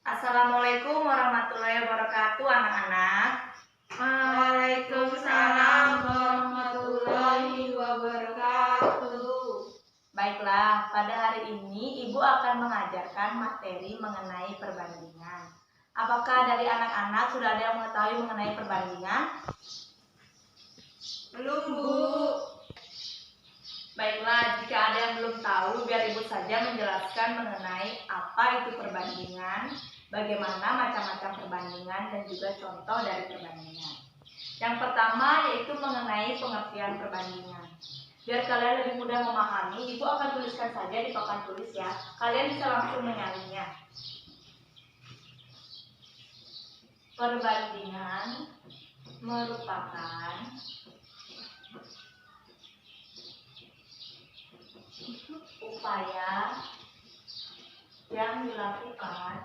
Assalamualaikum warahmatullahi wabarakatuh, anak-anak. Waalaikumsalam warahmatullahi wabarakatuh. Baiklah, pada hari ini Ibu akan mengajarkan materi mengenai perbandingan. Apakah dari anak-anak sudah ada yang mengetahui mengenai perbandingan? Belum, Bu. Baiklah, jika ada yang belum tahu, biar Ibu saja menjelaskan mengenai apa itu perbandingan, bagaimana macam-macam perbandingan, dan juga contoh dari perbandingan. Yang pertama yaitu mengenai pengertian perbandingan. Biar kalian lebih mudah memahami, Ibu akan tuliskan saja di papan tulis ya. Kalian bisa langsung menyalinnya. Perbandingan merupakan upaya yang dilakukan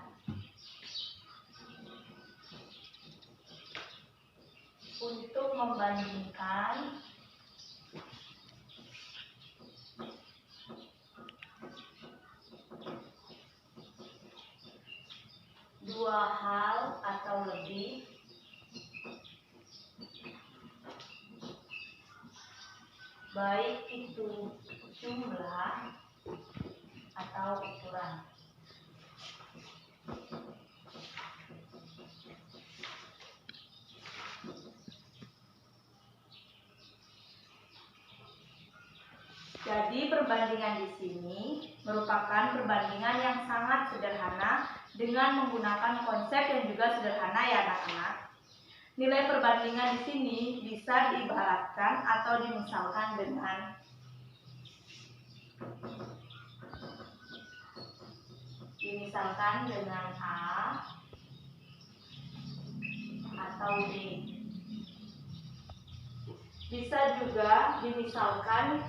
untuk membandingkan dua hal atau lebih baik itu jumlah atau ukuran. Jadi perbandingan di sini merupakan perbandingan yang sangat sederhana dengan menggunakan konsep yang juga sederhana ya anak-anak. Nilai perbandingan di sini bisa diibaratkan atau dimisalkan dengan A atau B. Bisa juga dimisalkan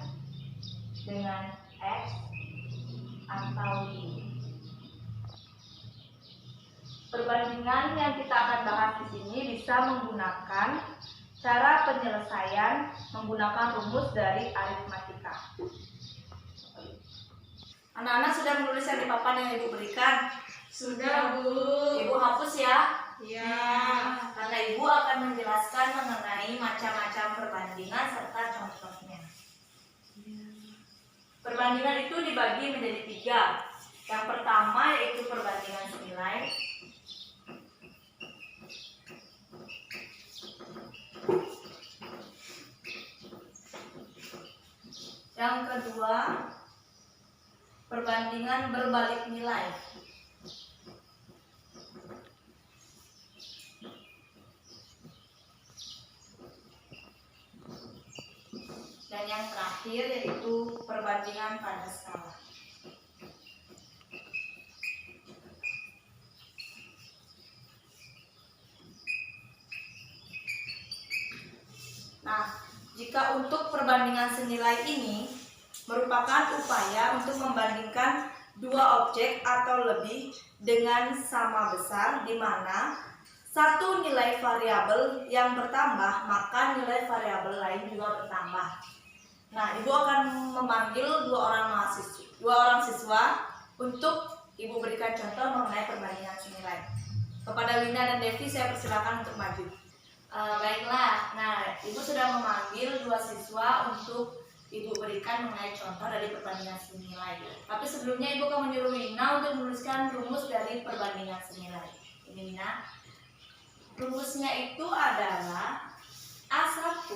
dengan X atau Y. Perbandingan yang kita akan bahas di sini bisa menggunakan cara penyelesaian menggunakan rumus dari aritmatika. Anak-anak sudah menulis yang di papan yang Ibu berikan? Sudah, Bu. Ibu hapus ya? Ya. Karena Ibu akan menjelaskan mengenai macam-macam perbandingan serta contohnya. Perbandingan itu dibagi menjadi 3. Yang pertama yaitu perbandingan senilai. Yang kedua, perbandingan berbalik nilai. Dan yang terakhir yaitu perbandingan pada skala. Nah, jika untuk perbandingan senilai ini merupakan upaya untuk membandingkan dua objek atau lebih dengan sama besar, di mana satu nilai variabel yang bertambah, maka nilai variabel lain juga bertambah. Nah, Ibu akan memanggil dua orang siswa untuk Ibu berikan contoh mengenai perbandingan senilai. Kepada Wina dan Devi saya persilakan untuk maju. Baiklah, nah Ibu sudah memanggil dua siswa untuk Ibu berikan mengenai contoh dari perbandingan senilai. Tapi sebelumnya Ibu akan menyuruh Wina untuk menuliskan rumus dari perbandingan senilai. Ini Wina. Rumusnya itu adalah A1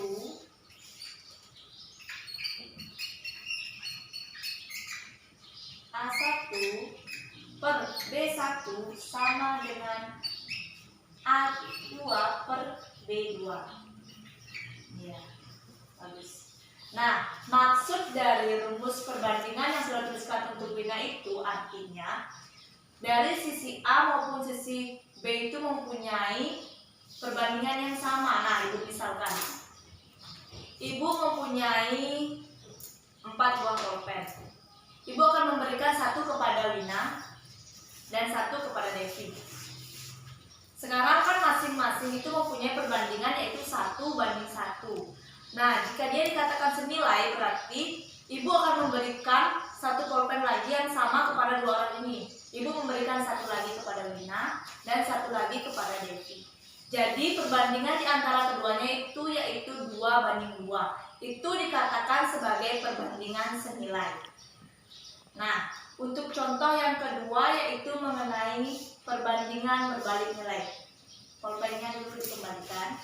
per B1 sama dengan A2 per B2. Ya, bagus. Nah, maksud dari rumus perbandingan yang sudah dituliskan untuk Wina itu artinya dari sisi A maupun sisi B itu mempunyai perbandingan yang sama. Nah, Ibu misalkan Ibu mempunyai 4 buah pulpen. Ibu akan memberikan satu kepada Wina dan satu kepada Devi. Sekarang kan masing-masing itu mempunyai perbandingan yaitu 1 banding 1. Nah, jika dia dikatakan senilai berarti Ibu akan memberikan satu pulpen lagi yang sama kepada dua orang ini. Ibu memberikan satu lagi kepada Wina dan satu lagi kepada Devi. Jadi perbandingan di antara keduanya itu yaitu 2:2. Itu dikatakan sebagai perbandingan senilai. Nah, untuk contoh yang kedua yaitu mengenai perbandingan berbalik nilai. Pulpennya dulu dikembalikan.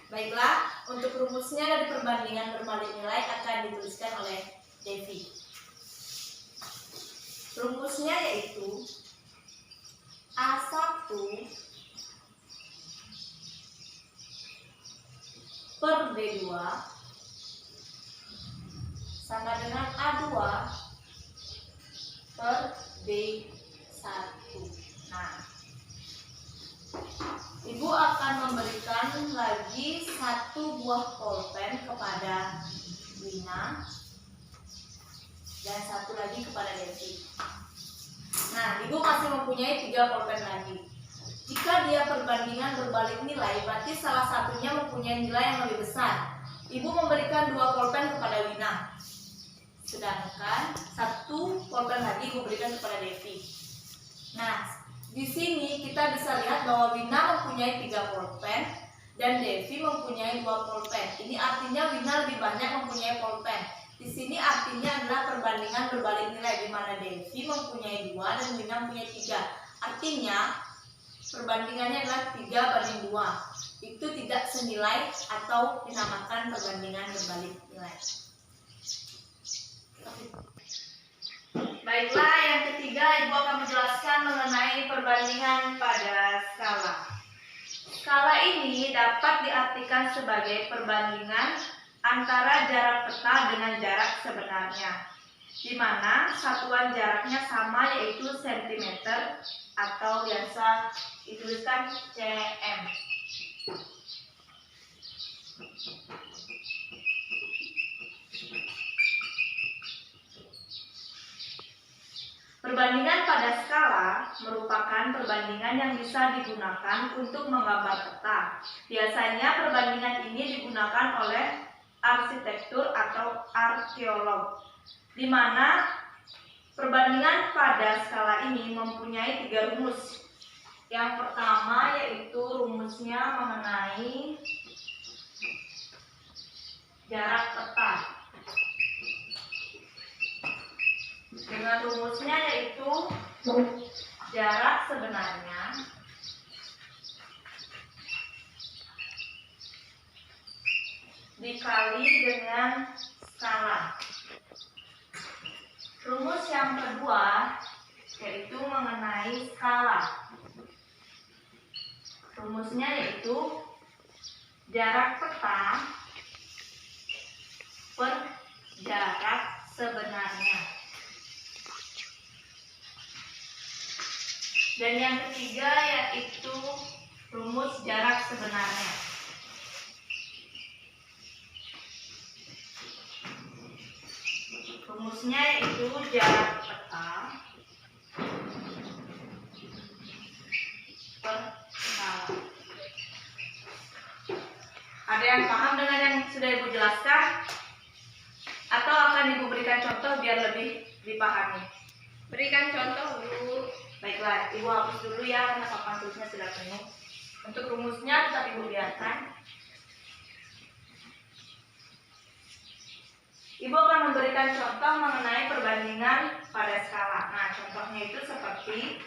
Baiklah, untuk rumusnya dari perbandingan berbalik nilai akan dituliskan oleh Devi. Rumusnya yaitu A1 per B2 sama dengan A2 per B1. Nah, Ibu akan memberikan lagi satu buah pulpen kepada Wina dan satu lagi kepada Devi. Nah, Ibu masih mempunyai 3 pulpen lagi. Jika dia perbandingan berbalik nilai, berarti salah satunya mempunyai nilai yang lebih besar. Ibu memberikan 2 pulpen kepada Wina, sedangkan 1 pulpen lagi Ibu berikan kepada Devi. Nah, di sini kita bisa lihat bahwa Wina mempunyai 3 pulpen dan Devi mempunyai 2 pulpen. Ini artinya Wina lebih banyak mempunyai pulpen. Di sini artinya adalah perbandingan berbalik nilai, di mana Devi mempunyai 2 dan Wina mempunyai 3. Artinya perbandingannya adalah 3:2. Itu tidak senilai atau dinamakan perbandingan berbalik nilai. Baiklah, yang ketiga Ibu akan menjelaskan mengenai perbandingan pada skala. Skala ini dapat diartikan sebagai perbandingan antara jarak peta dengan jarak sebenarnya, di mana satuan jaraknya sama yaitu cm atau biasa dituliskan cm. Perbandingan pada skala merupakan perbandingan yang bisa digunakan untuk menggambar peta. Biasanya perbandingan ini digunakan oleh arsitektur atau arkeolog, di mana perbandingan pada skala ini mempunyai 3 rumus. Yang pertama yaitu rumusnya mengenai jarak peta. Dengan rumusnya yaitu jarak sebenarnya dikali dengan skala. Rumus yang kedua yaitu mengenai skala. Rumusnya yaitu jarak peta per jarak sebenarnya. Dan yang ketiga yaitu rumus jarak sebenarnya. Rumusnya yaitu jarak peta per skala. Ada yang paham dengan yang sudah Ibu jelaskan? Atau akan Ibu berikan contoh biar lebih dipahami? Berikan contoh, Bu. Baiklah, Ibu hapus dulu ya karena papan tulisnya sudah penuh. Untuk rumusnya tetap Ibu biarkan. Ibu akan memberikan contoh mengenai perbandingan pada skala. Nah, contohnya itu seperti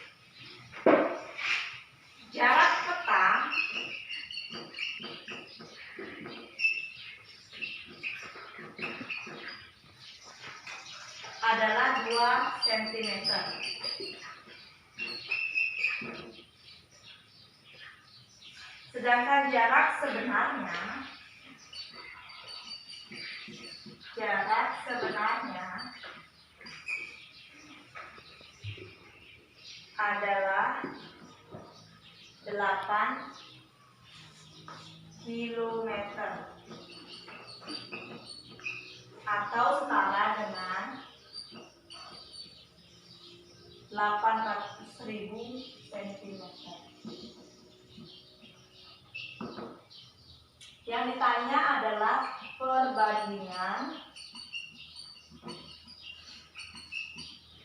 jarak peta adalah 2 cm. Sedangkan jarak sebenarnya adalah 8 km atau setara dengan 800.000 cm. Yang ditanya adalah perbandingan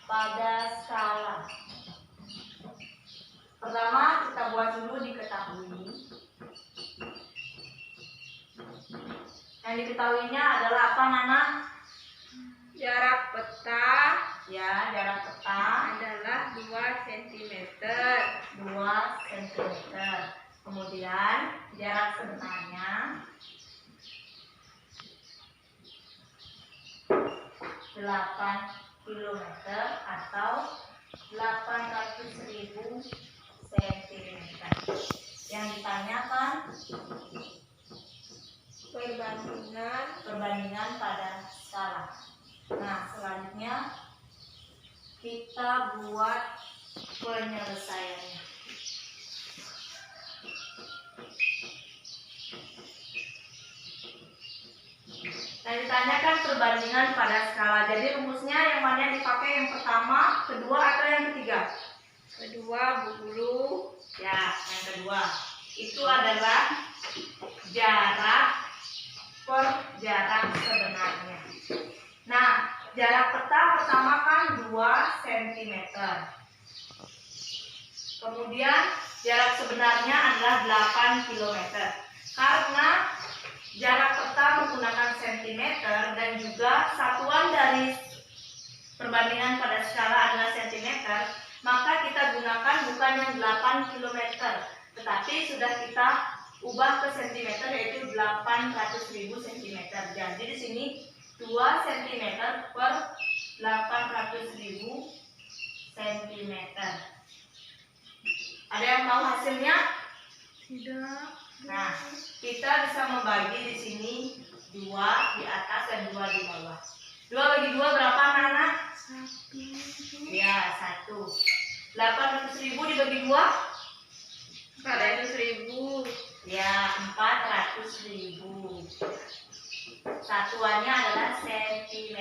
pada skala. Pertama kita buat dulu diketahui. Yang diketahuinya adalah apa, Nana? Jarak peta Ya, jarak peta adalah 2 cm. 2 cm. Kemudian jarak sebenarnya 8 km atau 800.000 cm. Yang ditanyakan perbandingan pada skala. Nah, selanjutnya kita buat penyelesaiannya. Nah, ditanyakan perbandingan pada skala. Jadi rumusnya yang mana yang dipakai? Yang pertama, kedua, atau yang ketiga? Kedua, Bu Guru. Ya, yang kedua. Itu adalah jarak per jarak sebenarnya. Nah, jarak peta pertama kan 2 cm. Kemudian jarak sebenarnya adalah 8 km. Karena jarak peta menggunakan cm dan juga satuan dari perbandingan pada skala adalah cm, maka kita gunakan bukan yang 8 km, tetapi sudah kita ubah ke cm, yaitu 800.000 cm. Jadi di sini 2 cm per 800.000 cm. Ada yang tahu hasilnya? Tidak. Nah, kita bisa membagi di sini 2 di atas dan 2 di bawah. 2 bagi 2 berapa, Nana? 1. Ya, 1. 800.000 dibagi 2? 400.000. Ya, 400.000. Satuannya adalah cm.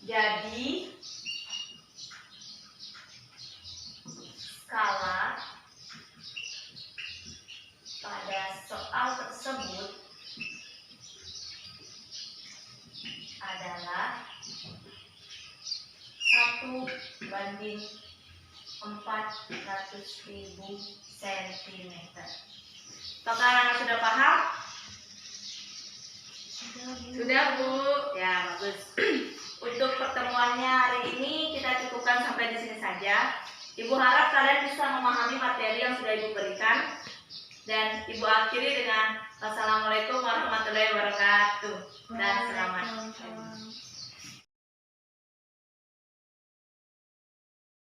Jadi skala pada soal tersebut adalah 1/400.000 cm. Apakah anak sudah paham? Sudah, Bu. Ya, bagus. Untuk pertemuannya hari ini kita cukupkan sampai di sini saja. Ibu harap kalian bisa memahami materi yang sudah Ibu berikan. Dan Ibu akhiri dengan Wassalamualaikum warahmatullahi wabarakatuh. Dan selamat. Waalaikumsalam.